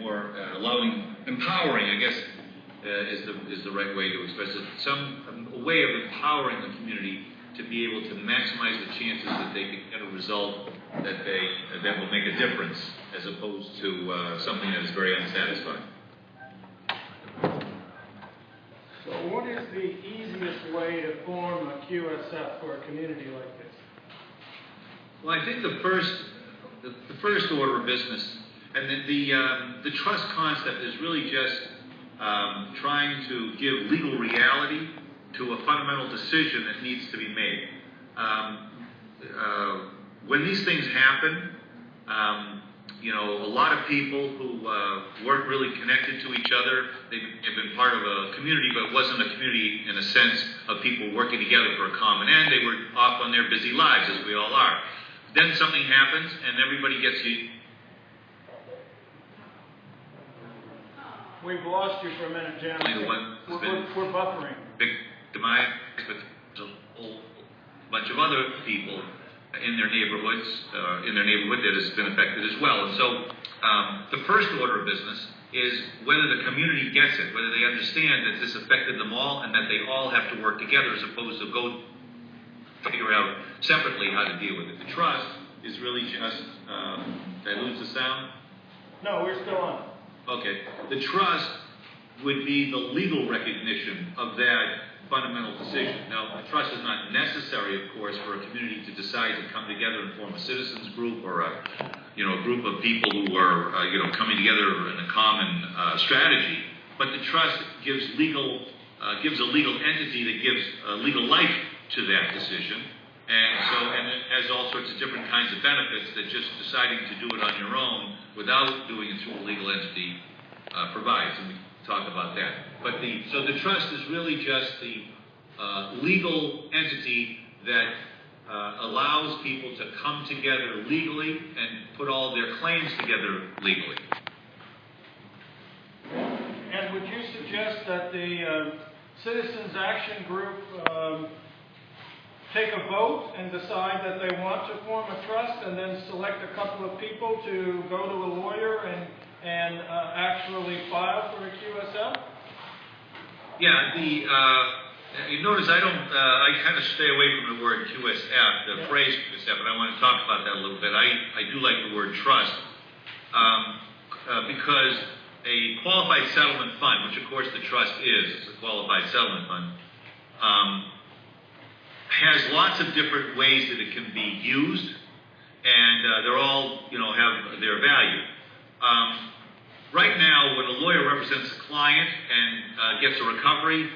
more empowering, I guess, is the right way to express it. A way of empowering the community to be able to maximize the chances that they can get a result that will make a difference, as opposed to something that is very unsatisfying. So what is the easiest way to form a QSF for a community like this? Well, I think the first order of business, and the trust concept is really just trying to give legal reality to a fundamental decision that needs to be made. When these things happen, a lot of people who weren't really connected to each other, they've been part of a community, but it wasn't a community in a sense of people working together for a common end. They were off on their busy lives, as we all are. Then something happens, and everybody gets you. We've lost you for a minute, Jim. We're buffering. Victimized, but there's a whole bunch of other people in their neighborhoods, that has been affected as well. And so the first order of business is whether the community gets it, whether they understand that this affected them all and that they all have to work together as opposed to go figure out separately how to deal with it. The trust is really just, did I lose the sound? No, we're still on. Okay. The trust would be the legal recognition of that fundamental decision. Now, the trust is not necessary, of course, for a community to decide to come together and form a citizens group or a group of people who are, coming together in a common strategy. But the trust gives a legal entity that gives legal life to that decision. And it has all sorts of different kinds of benefits that just deciding to do it on your own without doing it through a legal entity provides. And we talk about that. But so the trust is really just the legal entity that allows people to come together legally and put all their claims together legally. And would you suggest that the Citizens Action Group take a vote and decide that they want to form a trust and then select a couple of people to go to a lawyer and actually file for a QSL? Yeah, you notice I kind of stay away from the word QSF, the phrase QSF, and I want to talk about that a little bit. I do like the word trust because a qualified settlement fund, which of course the trust is a qualified settlement fund, has lots of different ways that it can be used, and they're all, have their value. Right now, when a lawyer represents a client and gets a recovery,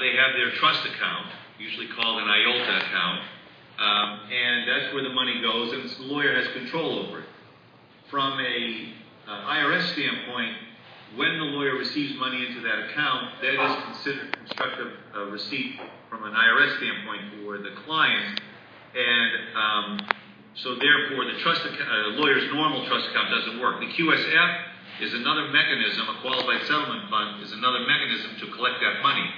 they have their trust account, usually called an IOTA account, and that's where the money goes, and the lawyer has control over it. From a IRS standpoint, when the lawyer receives money into that account, that is considered constructive receipt from an IRS standpoint for the client, and so therefore the lawyer's normal trust account doesn't work. The QSF is another mechanism, a qualified settlement fund is another mechanism to collect that money.